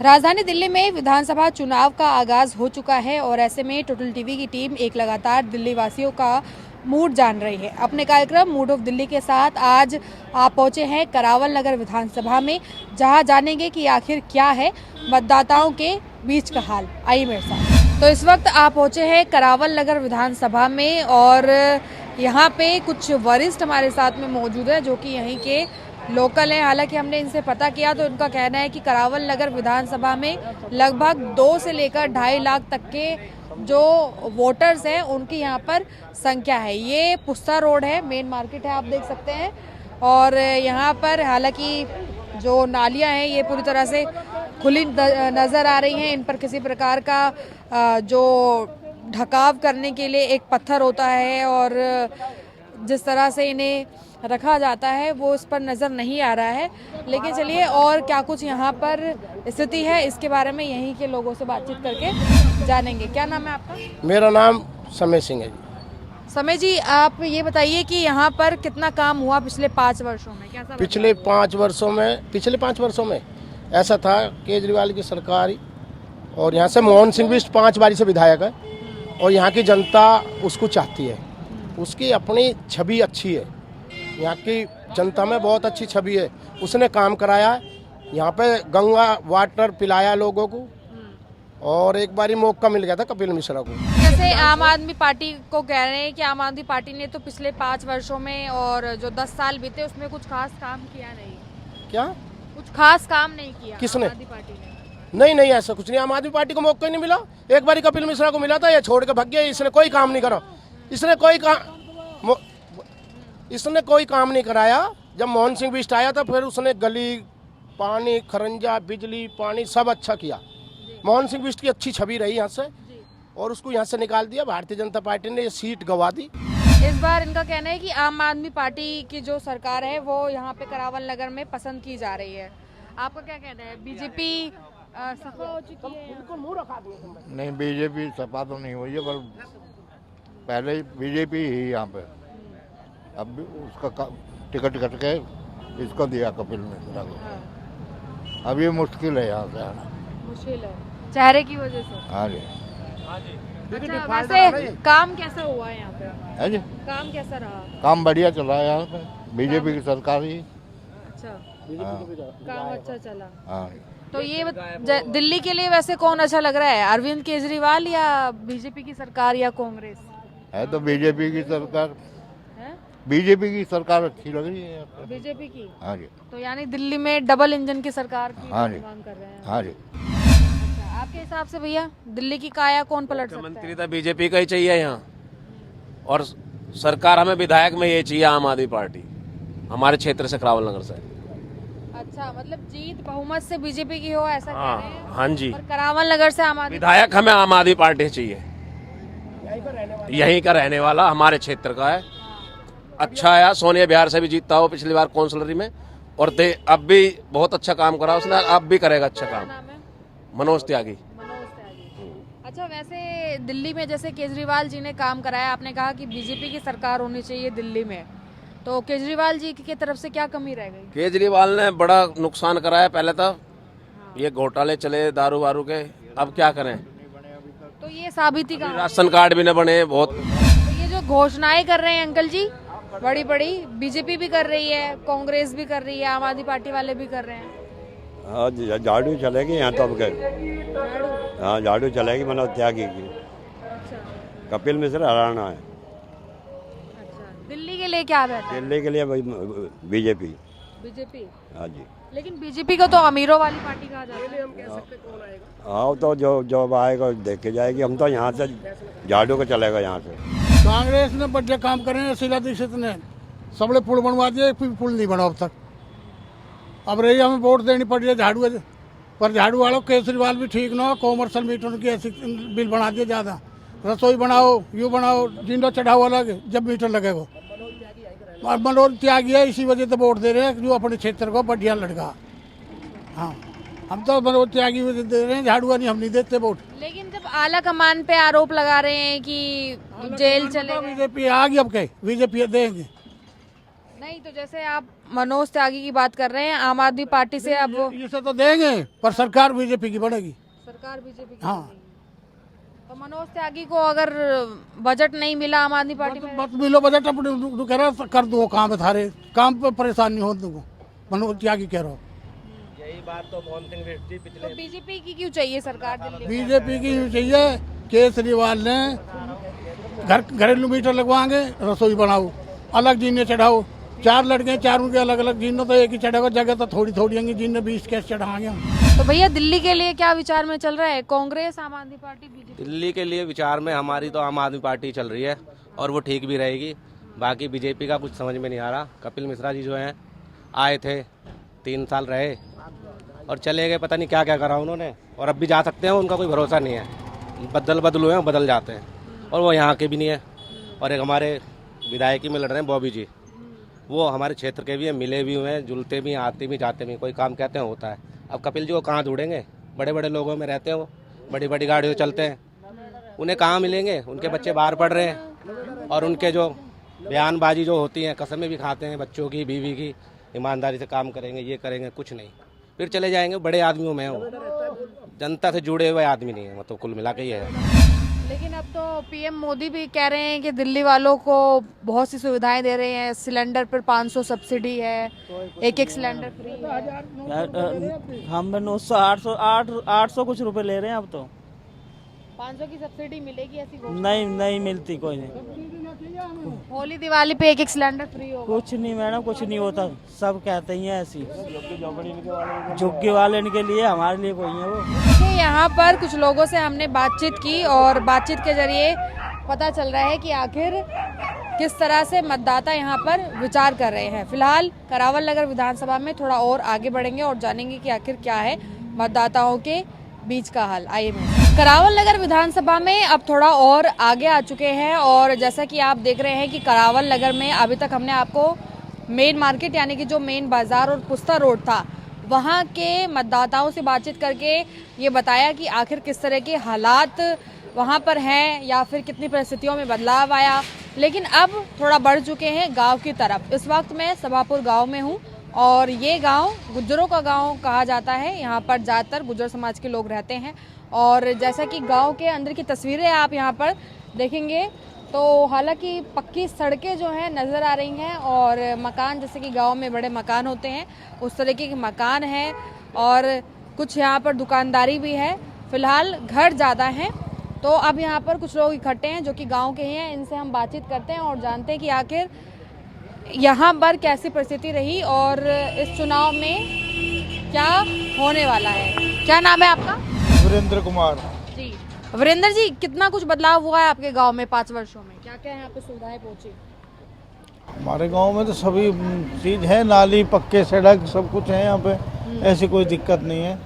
राजधानी दिल्ली में विधानसभा चुनाव का आगाज हो चुका है और ऐसे में टोटल टीवी की टीम एक लगातार दिल्ली वासियों का मूड जान रही है। अपने कार्यक्रम मूड ऑफ दिल्ली के साथ आज आप पहुंचे हैं करावल नगर विधानसभा में, जहां जानेंगे कि आखिर क्या है मतदाताओं के बीच का हाल। आइए मेरे साथ। तो इस वक्त आप पहुंचे हैं करावल नगर विधानसभा में और यहाँ पे कुछ वरिष्ठ हमारे साथ में मौजूद है जो कि यहीं के लोकल है। हालांकि हमने इनसे पता किया तो उनका कहना है कि करावल नगर विधानसभा में लगभग 2 से लेकर 2.5 लाख तक के जो वोटर्स हैं उनकी यहाँ पर संख्या है। ये पुस्ता रोड है, मेन मार्केट है, आप देख सकते हैं। और यहाँ पर हालांकि जो नालियाँ हैं ये पूरी तरह से खुली नज़र आ रही हैं। इन पर किसी प्रकार का जो ढकाव करने के लिए एक पत्थर होता है और जिस तरह से इन्हें रखा जाता है वो इस पर नज़र नहीं आ रहा है। लेकिन चलिए और क्या कुछ यहाँ पर स्थिति है इसके बारे में यहीं के लोगों से बातचीत करके जानेंगे। क्या नाम है आपका? मेरा नाम समय सिंह है जी। समय जी, आप ये बताइए कि यहाँ पर कितना काम हुआ पिछले 5 वर्षों में? कैसा पिछले 5 वर्षों में ऐसा था, केजरीवाल की सरकार और यहाँ से मोहन सिंह बिष्ट 5 बारी से विधायक है और यहाँ की जनता उसको चाहती है। उसकी अपनी छवि अच्छी है, यहाँ की जनता में बहुत अच्छी छवि है। उसने काम कराया है, यहाँ पे गंगा वाटर पिलाया लोगों को और एक बारी मौका मिल गया था कपिल मिश्रा को। जैसे आम आदमी पार्टी को कह रहे हैं कि आम आदमी पार्टी ने तो पिछले 5 वर्षों में और जो 10 साल बीते उसमें कुछ खास काम किया नहीं। क्या कुछ खास काम नहीं किया? किसने? आम आदमी पार्टी ने। नहीं, ऐसा कुछ नहीं। आम आदमी पार्टी को मौका ही नहीं मिला। एक बारी कपिल मिश्रा को मिला था, ये छोड़ के भाग गया। इसने कोई काम नहीं करा, इसने कोई काम नहीं कराया। जब मोहन सिंह बिष्ट आया था फिर उसने गली, पानी, खरंजा, बिजली, पानी सब अच्छा किया। मोहन सिंह बिष्ट की अच्छी छवि रही यहाँ से और उसको यहाँ से निकाल दिया। भारतीय जनता पार्टी ने ये सीट गंवा दी। इस बार इनका कहना है कि आम आदमी पार्टी की जो सरकार है वो यहाँ पे करावल नगर में पसंद की जा रही है। आपका क्या कहना है? बीजेपी सफा हो चुकी है? नहीं, बीजेपी सफा तो नहीं हुई है, पर पहले बीजेपी ही यहाँ पे। अब भी उसका टिकट कट के इसको दिया कपिल मिश्रा को। अब ये मुश्किल है यहाँ से आना। मुश्किल है चेहरे की वजह से। हाँ जी। अच्छा, वैसे काम कैसा हुआ है यहाँ पे? है जी, काम कैसा रहा? काम बढ़िया चला है यहाँ पे, बीजेपी की सरकार ही। अच्छा, हाँ। काम अच्छा चला। हाँ। तो ये दिल्ली के लिए वैसे कौन अच्छा लग रहा है, अरविंद केजरीवाल या बीजेपी की सरकार या कांग्रेस? है तो बीजेपी की सरकार। बीजेपी की सरकार अच्छी लग रही है। बीजेपी की? हाँ जी। तो यानी दिल्ली में डबल इंजन की सरकार की हाँ जी, मांग कर रहे हैं? हाँ जी। अच्छा, आपके हिसाब से भैया दिल्ली की काया कौन पलट सकता है? मंत्री तो बीजेपी का ही चाहिए यहाँ, और सरकार हमें विधायक में ये चाहिए आम आदमी पार्टी, हमारे क्षेत्र से करावल नगर से। अच्छा, मतलब जीत बहुमत से बीजेपी की हो ऐसा कह रहे हैं? हाँ जी। और करावल नगर से आम आदमी? विधायक हमें आम आदमी पार्टी चाहिए, यहीं का रहने वाला हमारे क्षेत्र का है। अच्छा है, सोनिया बिहार से भी जीतता हो पिछली बार काउंसिलरी में, और अब भी बहुत अच्छा काम करा उसने, अब भी करेगा अच्छा काम। मनोज त्यागी। अच्छा, वैसे दिल्ली में जैसे केजरीवाल जी ने काम कराया, आपने कहा कि बीजेपी की सरकार होनी चाहिए दिल्ली में, तो केजरीवाल जी की तरफ से क्या कमी रह गई? केजरीवाल ने बड़ा नुकसान कराया। पहले तो ये घोटाले चले दारू वारू के, अब क्या करें? तो ये साबिती का राशन कार्ड भी न बने बहुत। तो ये जो घोषणाएं कर रहे हैं अंकल जी बड़ी बड़ी, बीजेपी भी कर रही है, कांग्रेस भी कर रही है, आम आदमी पार्टी वाले भी कर रहे हैं। हाँ, झाड़ू चलेगी यहाँ तो अब। हाँ, झाड़ू चलेगी मनोज त्यागी की। अच्छा। कपिल मिश्रा हराना है। अच्छा, दिल्ली के लिए क्या बेहतर है? दिल्ली के लिए बीजेपी। बीजेपी? हाँ जी। लेकिन बीजेपी को तो अमीरों वाली पार्टी कहा जाता है। हम कह सकते कौन आएगा? हाँ, तो जो आएगा देख के जाएगी। हम तो यहाँ से झाड़ू को चलेगा यहाँ से। कांग्रेस ने बढ़िया काम करे हैं। शीला दीक्षित ने सबले पुल बनवा दिया, एक भी पुल नहीं बना अब तक। अब रही हमें वोट देनी पड़ रही है झाड़ू पर। झाड़ू वालों केजरीवाल भी ठीक ना हो, कॉमर्शियल मीटर की ऐसी बिल बना दिए ज़्यादा। रसोई बनाओ, यूँ बनाओ, जिंदो चढ़ाओ अलग जब मीटर लगेगा। और मनोज त्यागी है, इसी वजह से वोट दे रहे हैं जो अपने क्षेत्र को बढ़िया लड़का। हाँ, हम तो मनोज त्यागी दे रहे हैं, झाड़ू नहीं, हम नहीं देते वोट। लेकिन जब आला कमान पे आरोप लगा रहे हैं कि जेल चले गए। बीजेपी आ गई, अब कहे बीजेपी देंगे। नहीं तो जैसे आप मनोज त्यागी की बात कर रहे हैं, आम आदमी पार्टी से अब ये से तो देंगे पर सरकार बीजेपी की बढ़ेगी। सरकार बीजेपी की हाँ। बनेगी। तो मनोज त्यागी को अगर बजट नहीं मिला आम आदमी पार्टी में, बस मिलो बजट अपने कह रहा कर दो काम है थारे काम पे परेशान नहीं हो तुमको मनोज त्यागी कह रहा हो। यही बात तो मोहन सिंह जी तो बीजेपी की क्यों चाहिए सरकार दिल्ली में? बीजेपी की चाहिए। केजरीवाल ने घरेलू मीटर लगवाएंगे, रसोई बनाओ, अलग जीने चढ़ाओ। 4 लड़के हैं, चारों के अलग अलग जीनों तो एक ही चढ़ेगा, जगह तो थोड़ी थोड़ी होंगी, जीने 20 कैसे चढ़ाएंगे हम। तो भैया दिल्ली के लिए क्या विचार में चल रहा है, कांग्रेस, आम आदमी पार्टी, बीजेपी? दिल्ली के लिए विचार में हमारी तो आम आदमी पार्टी चल रही है और वो ठीक भी रहेगी। बाकी बीजेपी का कुछ समझ में नहीं आ रहा। कपिल मिश्रा जी जो हैं आए थे, 3 साल रहे और चले गए, पता नहीं क्या क्या करा उन्होंने, और अब भी जा सकते हैं, उनका कोई भरोसा नहीं है। बदल हुए हैं, बदल जाते हैं, और वो यहाँ के भी नहीं है। और एक हमारे विधायकी में लड़ रहे हैं बॉबी जी, वो हमारे क्षेत्र के भी हैं, मिले भी हुए हैं, जुलते भी, आते भी, जाते भी, कोई काम कहते हैं होता है। अब कपिल जी को कहाँ ढूंढेंगे? बड़े बड़े लोगों में रहते हैं, वो बड़ी बड़ी गाड़ियों से चलते हैं, उन्हें कहाँ मिलेंगे? उनके बच्चे बाहर पढ़ रहे हैं और उनके जो बयानबाजी जो होती है, कसमें भी खाते हैं बच्चों की, बीवी की, ईमानदारी से काम करेंगे, ये करेंगे, कुछ नहीं, फिर चले जाएंगे। बड़े आदमियों में वो जनता से जुड़े हुए आदमी नहीं है, मतलब कुल मिला के ये है। लेकिन अब तो पीएम मोदी भी कह रहे हैं कि दिल्ली वालों को बहुत सी सुविधाएं दे रहे हैं, सिलेंडर पर 500 सब्सिडी है, एक सिलेंडर फ्री है। हम 900 800 कुछ रुपए ले रहे हैं अब तो। 500 की सब्सिडी मिलेगी ऐसी नहीं मिलती, कोई नहीं। होली दिवाली पे एक सिलेंडर फ्री होगा? कुछ नहीं मैडम, कुछ नहीं होता, सब कहते ही हैं ऐसी। झुग्गी वाले के लिए, हमारे लिए कोई है वो। देखिए यहाँ पर कुछ लोगों से हमने बातचीत की और बातचीत के जरिए पता चल रहा है कि आखिर किस तरह से मतदाता यहाँ पर विचार कर रहे हैं। फिलहाल करावल नगर विधानसभा में थोड़ा और आगे बढ़ेंगे और जानेंगे कि आखिर क्या है मतदाताओं के बीच का हाल। आइए करावल नगर विधानसभा में अब थोड़ा और आगे आ चुके हैं और जैसा कि आप देख रहे हैं कि करावल नगर में अभी तक हमने आपको मेन मार्केट यानी कि जो मेन बाजार और पुस्ता रोड था वहाँ के मतदाताओं से बातचीत करके ये बताया कि आखिर किस तरह के हालात वहाँ पर हैं या फिर कितनी परिस्थितियों में बदलाव आया। लेकिन अब थोड़ा बढ़ चुके हैं गांव की तरफ। इस वक्त मैं सभापुर गांव में हूँ और ये गांव गुज्जरों का गांव कहा जाता है। यहाँ पर ज़्यादातर गुज्जर समाज के लोग रहते हैं और जैसा कि गांव के अंदर की तस्वीरें आप यहाँ पर देखेंगे तो हालांकि पक्की सड़कें जो हैं नज़र आ रही हैं और मकान, जैसे कि गांव में बड़े मकान होते हैं उस तरीके के मकान हैं और कुछ यहाँ पर दुकानदारी भी है। फिलहाल घर ज़्यादा हैं। तो अब यहाँ पर कुछ लोग इकट्ठे हैं जो कि गांव के हैं, इनसे हम बातचीत करते हैं और जानते हैं कि आखिर यहाँ पर कैसी परिस्थिति रही और इस चुनाव में क्या होने वाला है। क्या नाम है आपका? वीरेंद्र कुमार जी। वीरेंद्र जी, कितना कुछ बदलाव हुआ है आपके गांव में 5 वर्षों में? क्या क्या यहाँ पे सुविधाएं पहुंची? हमारे गांव में तो सभी चीज़ है, नाली, पक्के सड़क, सब कुछ है यहाँ पे, ऐसी कोई दिक्कत नहीं है।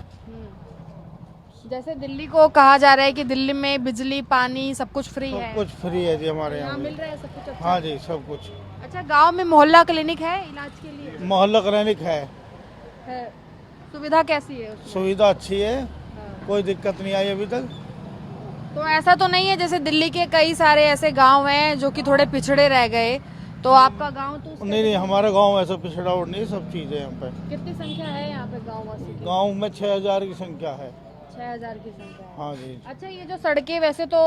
जैसे दिल्ली को कहा जा रहा है कि दिल्ली में बिजली, पानी सब कुछ फ्री है। सब कुछ फ्री है जी हमारे यहाँ यहाँ मिल रहा है सब कुछ? अच्छा। हाँ जी, सब कुछ। अच्छा, गांव में मोहल्ला क्लिनिक है इलाज के लिए? मोहल्ला क्लिनिक है। सुविधा कैसी है उसमें? सुविधा अच्छी है, कोई दिक्कत नहीं आई अभी तक। तो ऐसा तो नहीं है जैसे दिल्ली के कई सारे ऐसे गांव हैं जो कि थोड़े पिछड़े रह गए, तो आपका गांव तो नहीं, हमारा गांव ऐसा पिछड़ा और नहीं, सब चीज़ें यहाँ पे। कितनी संख्या है यहाँ पे गाँव वासी? गाँव में 6000 की संख्या है। 6000 की संख्या है। हाँ जी। अच्छा, ये जो सड़कें वैसे तो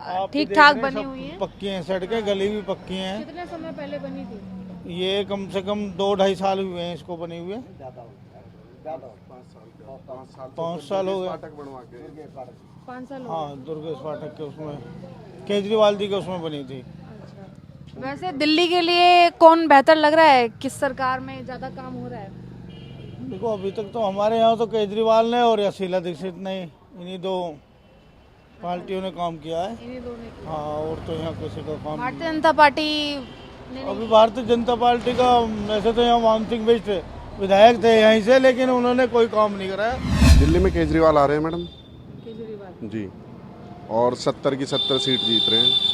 आप ठीक देख ठाक रहे हैं, बनी सब हुई हैं। पक्की हैं सड़कें, गली भी पक्की हैं। कितने समय पहले बनी थी? ये कम से कम 2-2.5 साल हुए हैं इसको बने हुए। 5 साल हो गए। 5 साल हो हाँ, दुर्गेश फाटक के उसमें, केजरीवाल जी के उसमें बनी थी। गए। वैसे दिल्ली के लिए कौन बेहतर लग रहा है? किस सरकार में ज्यादा काम हो रहा है? देखो, अभी तक तो हमारे यहाँ तो केजरीवाल ने और या शीला दीक्षित ने, इन्हीं 2 पार्टियों ने काम किया है। इन्हीं दोनों ने। हाँ, और तो यहाँ किसी का काम भारतीय नहीं। जनता पार्टी ने अभी भारतीय जनता पार्टी का वैसे तो यहाँ मोहन सिंह बिष्ट विधायक थे यहीं से, लेकिन उन्होंने कोई काम नहीं कराया। दिल्ली में केजरीवाल आ रहे हैं मैडम केजरीवाल जी, और 70 की 70 सीट जीत रहे हैं।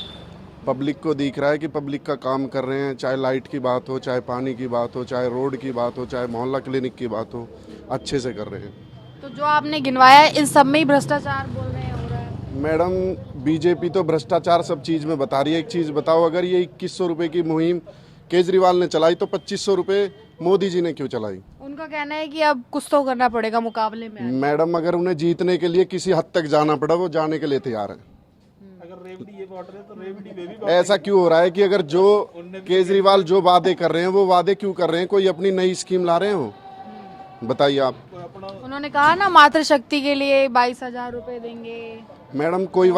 पब्लिक को दिख रहा है कि पब्लिक का काम कर रहे हैं, चाहे लाइट की बात हो, चाहे पानी की बात हो, चाहे रोड की बात हो, चाहे मोहल्ला क्लिनिक की बात हो, अच्छे से कर रहे हैं। तो जो आपने गिनवाया इन सब में ही भ्रष्टाचार बोल रहे हैं हो रहा है? मैडम, बीजेपी तो भ्रष्टाचार सब चीज़ में बता रही है। एक चीज़ बताओ, अगर ये 2100 रुपये की मुहिम केजरीवाल ने चलाई तो 2500 रुपये मोदी जी ने क्यों चलाई? उनका कहना है कि अब कुछ तो करना पड़ेगा मुकाबले में। मैडम, अगर उन्हें जीतने के लिए किसी हद तक जाना पड़ा, वो जाने के लिए तैयार है। ऐसा क्यों हो रहा है कि अगर जो केजरीवाल जो वादे कर रहे हैं वो वादे क्यों कर रहे हैं? कोई अपनी नई स्कीम ला रहे हो? बताइए आप। उन्होंने कहा ना मातृशक्ति के लिए 22,000 रुपए देंगे। मैडम, कोई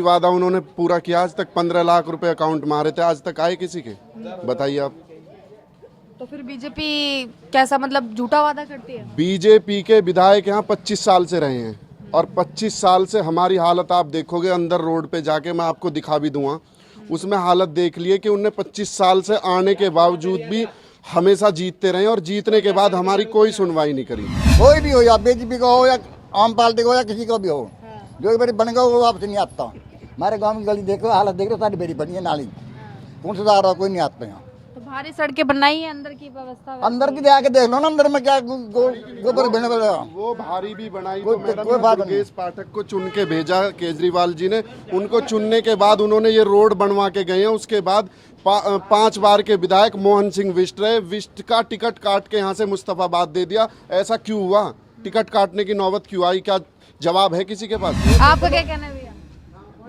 वादा उन्होंने पूरा किया? आज तक 15 लाख रुपए अकाउंट मारे थे, आज तक आए किसी के? बताइए आप। तो फिर बीजेपी कैसा, मतलब झूठा वादा करती है? बीजेपी के विधायक यहाँ 25 साल से रहे हैं और 25 साल से हमारी हालत आप देखोगे, अंदर रोड पे जाके मैं आपको दिखा भी दूंगा, उसमें हालत देख लिए कि उनने 25 साल से आने के बावजूद भी हमेशा जीतते रहे और जीतने के बाद हमारी कोई सुनवाई नहीं करी। कोई भी हो, या बीजेपी का हो या आम पार्टी का हो या किसी का भी हो, जो एक बार बन गया वो वापस नहीं आता। हमारे गांव की गली देखो, हालत देख रहे, सारी बेरी बनी है, नाली कौन सुधार रहा, कोई नहीं आता यहाँ। तो भारी सड़कें बनाई है, अंदर की व्यवस्था अंदर की आके देख लो ना, अंदर में क्या गोबर बने वाला। वो भारी भी बनाई कोई तो मैडम कोई बात नहीं। दुर्गेश पाठक को चुन के भेजा केजरीवाल जी ने, उनको चुनने के बाद उन्होंने ये रोड बनवा के गए हैं। उसके बाद 5 बार के विधायक मोहन सिंह विष्ट रहे, विष्ट का टिकट काट के यहाँ से मुस्तफाबाद दे दिया। ऐसा क्यों हुआ? टिकट काटने की नौबत क्यों आई? क्या जवाब है किसी के पास? आपका क्या कहना है भैया?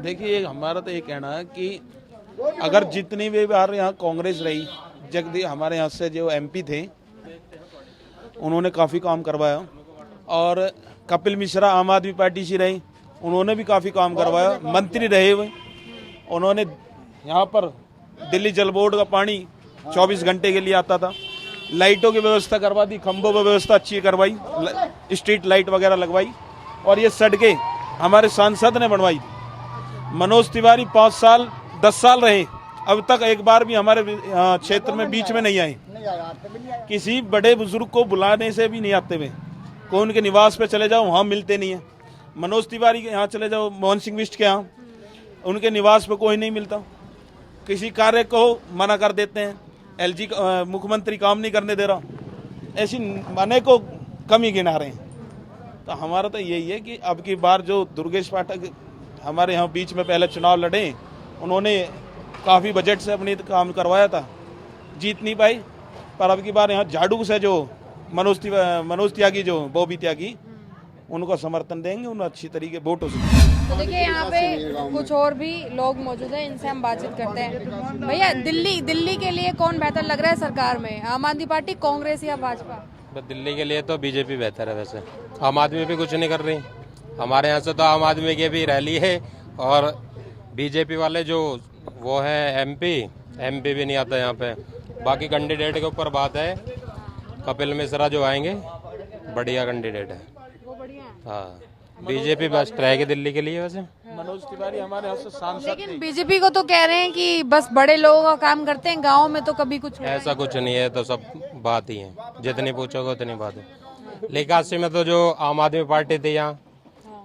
देखिए, हमारा तो ये कहना है कि अगर जितनी भी बार यहाँ कांग्रेस रही, जगदीप हमारे यहाँ से जो एमपी थे उन्होंने काफ़ी काम करवाया, और कपिल मिश्रा आम आदमी पार्टी से रहे, उन्होंने भी काफ़ी काम करवाया। मंत्री रहे हुए उन्होंने यहाँ पर दिल्ली जल बोर्ड का पानी 24 घंटे के लिए आता था, लाइटों की व्यवस्था करवा दी, खंभों पर व्यवस्था अच्छी करवाई, स्ट्रीट लाइट वगैरह लगवाई, और ये सड़कें हमारे सांसद ने बनवाई थी। मनोज तिवारी 5 साल 10 साल रहे, अब तक एक बार भी हमारे क्षेत्र में बीच में नहीं आए। किसी बड़े बुजुर्ग को बुलाने से भी नहीं आते हुए, कोई उनके निवास पे चले जाओ वहाँ मिलते नहीं है। मनोज तिवारी के यहाँ चले जाओ, मोहन सिंह बिष्ट के यहाँ, उनके निवास पे कोई नहीं मिलता। किसी कार्य को मना कर देते हैं, एलजी मुख्यमंत्री काम नहीं करने दे रहा, ऐसी अनेकों कमी गिना रहे हैं। तो हमारा तो यही है कि अब की बार जो दुर्गेश पाठक हमारे यहाँ बीच में पहले चुनाव लड़े, उन्होंने काफ़ी बजट से अपनी काम करवाया था, जीत नहीं पाई। पर अब की बार यहाँ झाड़ू से जो मनोज त्यागी, जो बॉबी त्यागी, उनको समर्थन देंगे, उन्हें अच्छी तरीके वोटों से। तो देखिए, यहाँ पे कुछ और भी लोग मौजूद हैं, इनसे हम बातचीत करते हैं। भैया, दिल्ली के लिए कौन बेहतर लग रहा है सरकार में, आम आदमी पार्टी, कांग्रेस या भाजपा? दिल्ली के लिए तो बीजेपी बेहतर है। वैसे आम आदमी भी कुछ नहीं कर रही, हमारे यहाँ से तो आम आदमी की भी रैली है, और बीजेपी वाले जो वो है एमपी भी नहीं आता यहाँ पे। बाकी कैंडिडेट के ऊपर बात है, कपिल मिश्रा जो आएंगे बढ़िया कैंडिडेट है, वो बढ़िया है। हाँ, बीजेपी बेस्ट रहेगी दिल्ली के लिए। वैसे मनोज तिवारी हमारे यहाँ से सांसद, लेकिन बीजेपी को तो कह रहे हैं कि बस बड़े लोगों का काम करते हैं, गाँव में तो कभी कुछ ऐसा कुछ नहीं है, तो सब बात ही है, जितनी पूछोगे उतनी बात है। लिकासी में तो जो आम आदमी पार्टी थी, यहाँ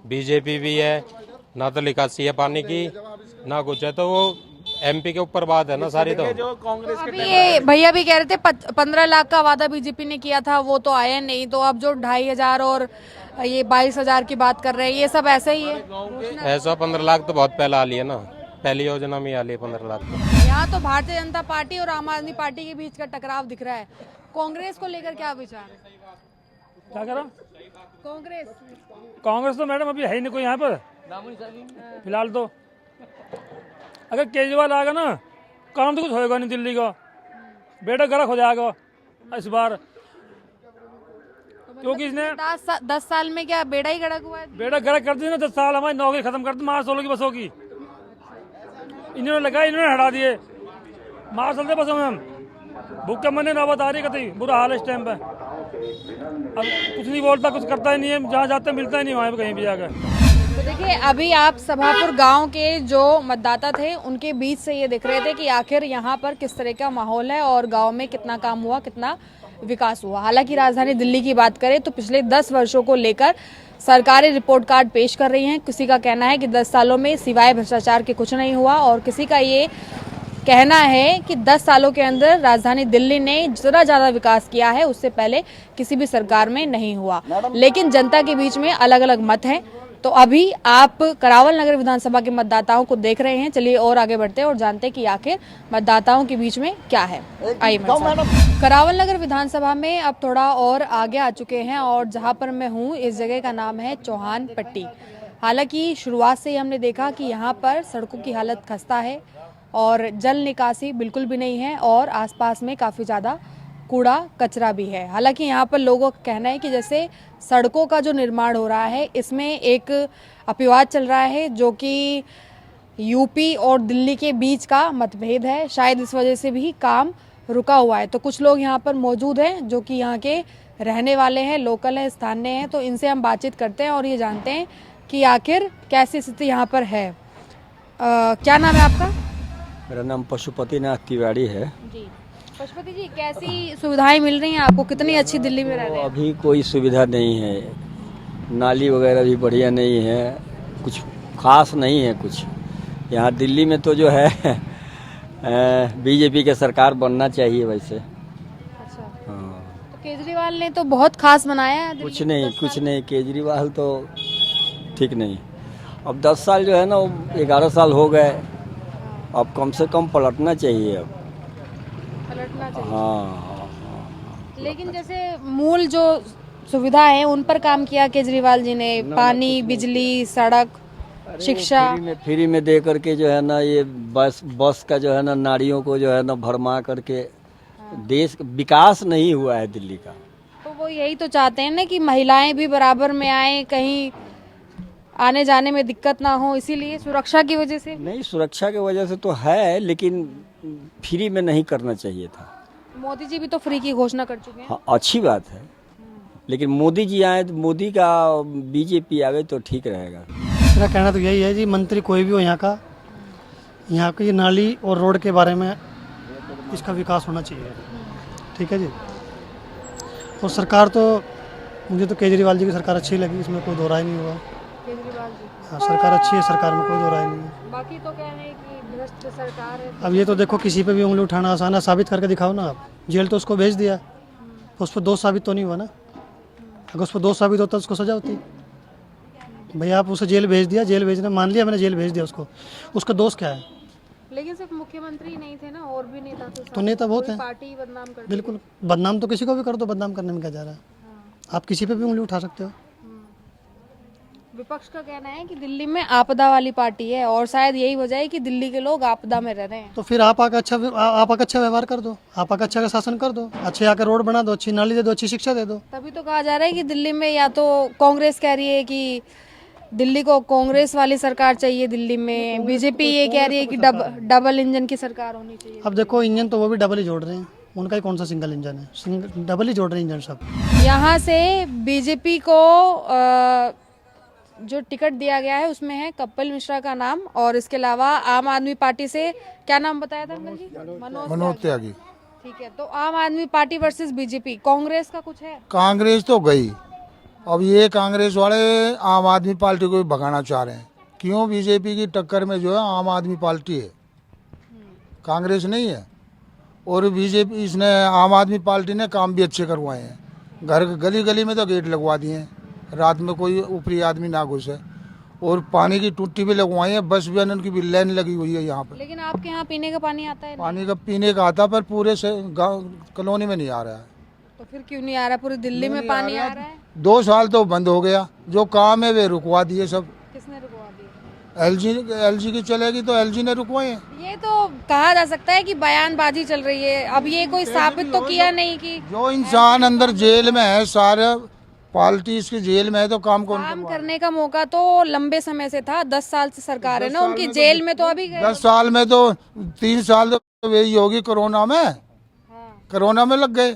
बीजेपी भी है, ना तो लिकासी है पानी की ना कुछ है, तो वो एमपी के ऊपर बात है ना सारी। तो जो कांग्रेस अभी ये भैया भी कह रहे थे 15 लाख का वादा बीजेपी ने किया था, वो तो आया नहीं, तो अब जो 2,500 और ये 22,000 की बात कर रहे हैं, ये सब ऐसे ही है? ऐसा 15 लाख तो बहुत पहले आ लिया ना, पहली योजना में आ लिया 15 लाख। यहाँ तो भारतीय जनता पार्टी और आम आदमी पार्टी के बीच का टकराव दिख रहा है। कांग्रेस को लेकर क्या विचार है? क्या करो? कांग्रेस तो मैडम अभी है ही नहीं कोई यहाँ पर फिलहाल। तो अगर केजरीवाल आएगा ना, काम तो कुछ होएगा नहीं दिल्ली का, बेटा गर्क हो जाएगा इस बार, क्योंकि इसने 10 साल में क्या बेड़ा ही गड़क हुआ है? बेटा गर्क कर दी ना, 10 साल हमारी नौकरी खत्म कर दी, मार्च 16 की बसों की इन्होंने लगाई, इन्होंने हटा दिए। मार्च 16 बसों में हम भूखे मरने नौबत आ रही, कतई बुरा हाल है इस टाइम पे। अब कुछ नहीं बोलता, कुछ करता ही नहीं है, जहाँ जाते मिलता ही नहीं वहाँ पे कहीं भी जाकर। तो देखिए, अभी आप सभापुर गांव के जो मतदाता थे उनके बीच से ये दिख रहे थे कि आखिर यहाँ पर किस तरह का माहौल है और गांव में कितना काम हुआ, कितना विकास हुआ। हालांकि राजधानी दिल्ली की बात करें तो पिछले 10 वर्षों को लेकर सरकारें रिपोर्ट कार्ड पेश कर रही हैं। किसी का कहना है कि 10 सालों में सिवाय भ्रष्टाचार के कुछ नहीं हुआ, और किसी का ये कहना है कि 10 सालों के अंदर राजधानी दिल्ली ने जितना ज़्यादा विकास किया है उससे पहले किसी भी सरकार में नहीं हुआ। लेकिन जनता के बीच में अलग अलग मत हैं। तो अभी आप करावल नगर विधानसभा के मतदाताओं को देख रहे हैं। चलिए और आगे बढ़ते हैं और जानते हैं कि आखिर मतदाताओं के बीच में क्या है। आइए मेरे साथ। करावल नगर विधानसभा में अब थोड़ा और आगे आ चुके हैं और जहां पर मैं हूं इस जगह का नाम है चौहान पट्टी। हालांकि शुरुआत से ही हमने देखा कि यहाँ पर सड़कों की हालत खस्ता है और जल निकासी बिल्कुल भी नहीं है और आसपास में काफ़ी ज़्यादा कूड़ा कचरा भी है। हालांकि यहाँ पर लोगों का कहना है कि जैसे सड़कों का जो निर्माण हो रहा है इसमें एक अपवाद चल रहा है जो कि यूपी और दिल्ली के बीच का मतभेद है। शायद इस वजह से भी काम रुका हुआ है। तो कुछ लोग यहाँ पर मौजूद हैं जो कि यहाँ के रहने वाले हैं, लोकल हैं, स्थानीय हैं। तो इनसे हम बातचीत करते हैं और ये जानते हैं कि आखिर कैसी स्थिति यहाँ पर है। क्या नाम है आपका? मेरा नाम पशुपति नाथ तिवारी है जी। पशुपति जी, कैसी सुविधाएं मिल रही हैं आपको? कितनी अच्छी दिल्ली में रह रहे हैं? अभी कोई सुविधा नहीं है, नाली वगैरह भी बढ़िया नहीं है, कुछ खास नहीं है कुछ। यहाँ दिल्ली में तो जो है बीजेपी के सरकार बनना चाहिए वैसे। अच्छा। हाँ। तो केजरीवाल ने तो बहुत खास बनाया है। कुछ नहीं केजरीवाल तो ठीक नहीं। अब 10 साल जो है ना, 11 साल हो गए, अब कम से कम पलटना चाहिए। अब पलटना चाहिए। हाँ। लेकिन जैसे मूल जो सुविधा है उन पर काम किया केजरीवाल जी ने, पानी, बिजली, सड़क, शिक्षा फ्री में दे करके जो है ना, ये बस का जो है ना, नारियों को जो है ना भरमा करके देश विकास नहीं हुआ है दिल्ली का। तो वो यही तो चाहते हैं ना कि महिलाएं भी बराबर में आए, कहीं आने जाने में दिक्कत ना हो, इसीलिए सुरक्षा की वजह से। नहीं, सुरक्षा की वजह से तो है, लेकिन फ्री में नहीं करना चाहिए था। मोदी जी भी तो फ्री की घोषणा कर चुके हैं। हाँ, अच्छी बात है, लेकिन मोदी जी आए, मोदी का बीजेपी आवे तो ठीक रहेगा। मेरा कहना तो यही है जी, मंत्री कोई भी हो यहाँ की नाली और रोड के बारे में इसका विकास होना चाहिए। ठीक है जी। और सरकार तो मुझे तो केजरीवाल जी की सरकार अच्छी लगी, इसमें कोई दो राय नहीं हुआ। केजरीवाल जी, हाँ, सरकार अच्छी है, सरकार में कोई दो राय नहीं है। बाकी तो कह रहे हैं कि भ्रष्ट सरकार है। अब ये तो देखो, किसी पे भी उंगली उठाना आसान है, साबित करके दिखाओ ना आप। जेल तो उसको भेज दिया, उस पर दोष साबित तो नहीं हुआ ना। अगर उस पर दोष साबित होता तो उसको सजा होती। भैया आप उसे जेल भेज दिया, जेल भेजना मान लिया मैंने, जेल भेज दिया उसको, उसका दोष क्या है? लेकिन सिर्फ मुख्यमंत्री नहीं थे ना, और भी नेता थे। तो नेता बहुत हैं, पार्टी बदनाम कर। बिल्कुल, बदनाम तो किसी को भी कर दो, बदनाम करने में क्या जा रहा है? आप किसी पे भी उंगली उठा सकते हो। विपक्ष का कहना है कि दिल्ली में आपदा वाली पार्टी है और शायद यही वजह है कि दिल्ली के लोग आपदा में रह रहे हैं। तो फिर आप आकर अच्छा व्यवहार कर दो, आप आकर अच्छा का शासन कर दो, अच्छे आकर रोड बना दो, अच्छी नाली दे दो, अच्छी शिक्षा दे दो। तभी तो कहा जा रहा है कि दिल्ली में या तो कांग्रेस कह रही है कि दिल्ली को कांग्रेस वाली सरकार चाहिए, दिल्ली में बीजेपी ये कह रही है कि डबल इंजन की सरकार होनी चाहिए। अब देखो, इंजन तो वो भी डबल ही जोड़ रहे हैं, उनका ही कौन सा सिंगल इंजन है, डबल ही जोड़ रहे हैं इंजन सब। यहाँ से बीजेपी को जो टिकट दिया गया है उसमें है कपिल मिश्रा का नाम, और इसके अलावा आम आदमी पार्टी से क्या नाम बताया था अंकल जी? मनोज त्यागी। ठीक है, तो आम आदमी पार्टी वर्सेस बीजेपी, कांग्रेस का कुछ है? कांग्रेस तो गई, अब ये कांग्रेस वाले आम आदमी पार्टी को भी भगाना चाह रहे हैं। क्यों? बीजेपी की टक्कर में जो है आम आदमी पार्टी है, कांग्रेस नहीं है। और बीजेपी, इसने आम आदमी पार्टी ने काम भी अच्छे करवाए हैं। घर गली गली में तो गेट लगवा दिए हैं, रात में कोई ऊपरी आदमी ना घुसे। और पानी की टूटी भी लगवाई है, बस भी उनकी भी लाइन लगी हुई है यहाँ पर। लेकिन आपके यहाँ पीने का पानी आता है? पानी का पीने का आता, पर पूरे से गाँव कॉलोनी में नहीं आ रहा है। तो फिर क्यों नहीं आ रहा? पूरी दिल्ली में पानी आ रहा है। 2 साल तो बंद हो गया, जो काम है वे रुकवा दिए सब। किसने रुकवा दिए? एलजी की चलेगी तो एलजी ने रुकवाए। ये तो कहा जा सकता है कि बयानबाजी चल रही है, अब ये कोई साबित तो किया नहीं कि जो इंसान अंदर जेल में है, सारे पार्टी इसकी जेल में है, तो काम करने का मौका तो लंबे समय से था। 10 साल से सरकार है ना उनकी, जेल में तो अभी 10 साल में तो 3 साल तो वही होगी कोरोना में। कोरोना में लग गए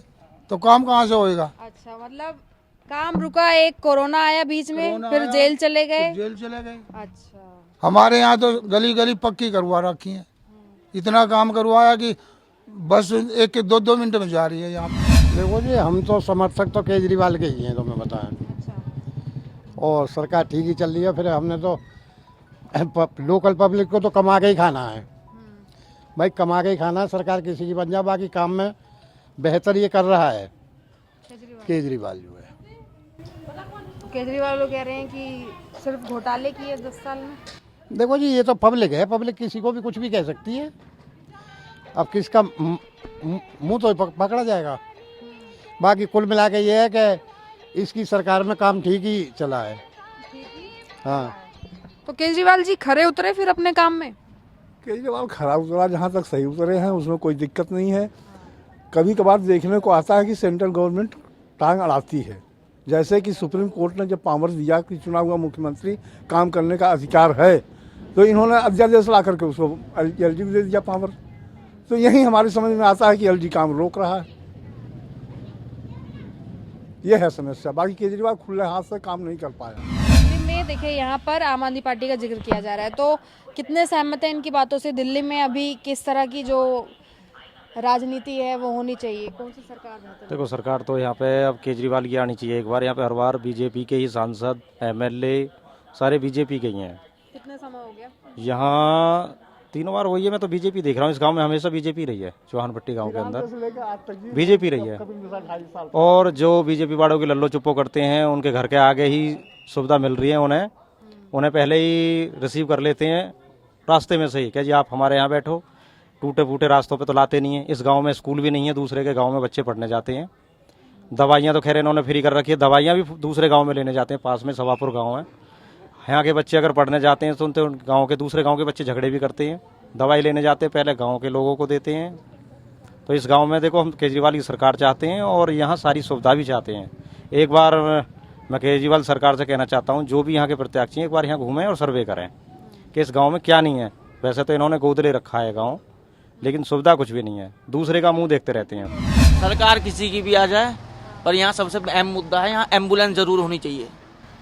तो काम कहाँ से होएगा? अच्छा, मतलब काम रुका, एक कोरोना आया बीच में, फिर जेल चले गए। अच्छा, हमारे यहाँ तो गली गली पक्की करवा रखी है, इतना काम करवाया कि बस 1-2 मिनट में जा रही है यहाँ पे। देखो जी, हम तो समर्थक तो केजरीवाल के ही हैं, तो मैं बताया। अच्छा। और सरकार ठीक ही चल रही है। फिर हमने तो लोकल पब्लिक को तो कमा के ही खाना है भाई, कमा के ही खाना है। सरकार किसी की बन जाए, बाकी काम में बेहतर ये कर रहा है केजरीवाल जो है। केजरीवाल लोग कह रहे हैं कि सिर्फ घोटाले किए 10 साल में? देखो जी, ये तो पब्लिक है, पब्लिक किसी को भी कुछ भी कह सकती है। अब किसका मुंह तो पकड़ा जाएगा। बाकी कुल मिला के ये है कि इसकी सरकार में काम ठीक ही चला है। हाँ, तो केजरीवाल जी खरे उतरे फिर अपने काम में? केजरीवाल खरा उतरा, जहाँ तक सही उतरे हैं उसमें कोई दिक्कत नहीं है। कभी कभार देखने को आता है कि सेंट्रल गवर्नमेंट टांग अड़ाती है, जैसे कि सुप्रीम कोर्ट ने जब पावर दिया कि चुना हुआ मुख्यमंत्री काम करने का अधिकार है, तो इन्होंने अध्यादेश ला करके उसको एलजी को दे दिया पावर। तो यही हमारी समझ में आता है कि एलजी काम रोक रहा है, ये है समस्या। बाकी केजरीवाल खुले हाथ से काम नहीं कर पाया। दिल्ली में देखिए, यहाँ पर आम आदमी पार्टी का जिक्र किया जा रहा है, तो कितने सहमत हैं इनकी बातों से? दिल्ली में अभी किस तरह की जो राजनीति है वो होनी चाहिए, कौन सी सरकार बेहतर? देखो, सरकार तो यहाँ पे अब केजरीवाल की आनी चाहिए एक बार। यहाँ पे हर बार बीजेपी के ही सांसद, एमएलए सारे बीजेपी के ही हैं। कितने समय हो गया? यहाँ 3 बार हुई है। मैं तो बीजेपी देख रहा हूँ। इस गांव में हमेशा बीजेपी रही है, चौहानपट्टी गांव के अंदर बीजेपी रही है। और जो बीजेपी वालों के लल्लो चुप्पो करते हैं, उनके घर के आगे ही सुविधा मिल रही है उन्हें पहले ही रिसीव कर लेते हैं रास्ते में से ही, क्या जी आप हमारे यहाँ बैठो। टूटे फूटे रास्तों पे तो लाते नहीं है। इस गांव में स्कूल भी नहीं है, दूसरे के गांव में बच्चे पढ़ने जाते हैं। दवाइयाँ तो खैर इन्होंने फ्री कर रखी है, दवाइयाँ भी दूसरे गांव में लेने जाते हैं। पास में सवापुर गांव है, यहाँ के बच्चे अगर पढ़ने जाते हैं तो उनके गांव के दूसरे गांव के बच्चे झगड़े भी करते हैं। दवाई लेने जाते हैं, पहले गांव के लोगों को देते हैं। तो इस गांव में देखो, हम केजरीवाल की सरकार चाहते हैं और यहाँ सारी सुविधा भी चाहते हैं। एक बार मैं केजरीवाल सरकार से कहना चाहता हूँ, जो भी यहाँ के प्रत्याशी हैं, एक बार यहाँ घूमें और सर्वे करें कि इस गाँव में क्या नहीं है। वैसे तो इन्होंने गोदले रखा है गाँव, लेकिन सुविधा कुछ भी नहीं है, दूसरे का मुंह देखते रहते हैं। सरकार किसी की भी आ जाए, पर यहाँ सबसे अहम मुद्दा है, यहाँ एम्बुलेंस जरूर होनी चाहिए।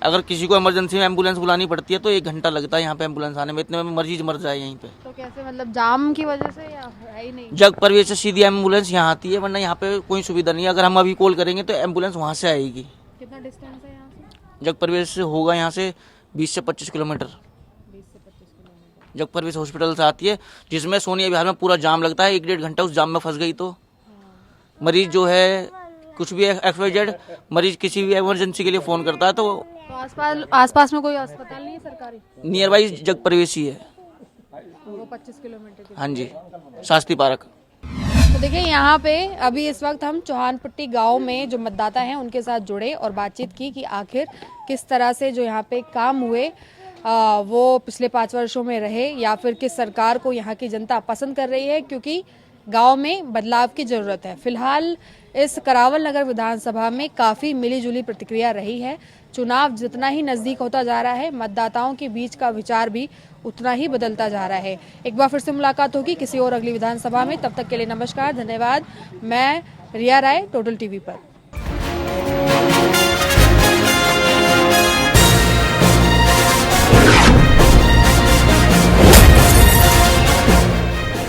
अगर किसी को इमरजेंसी में एम्बुलेंस बुलानी पड़ती है तो 1 घंटा लगता है यहाँ पे एम्बुलेंस आने में, इतने में मरीज मर जाए यहीं पे। तो कैसे, मतलब जाम की वजह से या है ही नहीं? जग प्रवेश से सीधी एम्बुलेंस यहाँ आती है, वरना यहाँ पे कोई सुविधा नहीं है। अगर हम अभी कॉल करेंगे तो एम्बुलेंस वहाँ से आएगी। कितना डिस्टेंस है यहाँ से? जग प्रवेश से होगा यहाँ से 20 से 25 किलोमीटर। 20 से 25 किलोमीटर जग प्रवेश हॉस्पिटल से आती है, जिसमें सोनिया विहार में पूरा जाम लगता है। 1-1.5 घंटा उस जाम में फंस गई तो मरीज जो है, कुछ भी XYZ मरीज किसी भी इमरजेंसी के लिए फोन करता है तो आसपास में कोई अस्पताल नहीं है सरकारी? नियर बाई जग प्रवेश ही है, वो 25 किलोमीटर की। हाँ जी, शास्त्री पार्क। तो देखिए, यहाँ पे अभी इस वक्त हम चौहानपट्टी गांव में जो मतदाता हैं उनके साथ जुड़े और बातचीत की कि आखिर किस तरह से जो यहाँ पे काम हुए वो पिछले 5 वर्षों में रहे, या फिर किस सरकार को यहाँ की जनता पसंद कर रही है, क्योंकि गांव में बदलाव की जरूरत है। फिलहाल इस करावल नगर विधानसभा में काफ़ी मिलीजुली प्रतिक्रिया रही है। चुनाव जितना ही नज़दीक होता जा रहा है, मतदाताओं के बीच का विचार भी उतना ही बदलता जा रहा है। एक बार फिर से मुलाकात होगी किसी और अगली विधानसभा में। तब तक के लिए नमस्कार, धन्यवाद। मैं रिया राय, टोटल टीवी पर।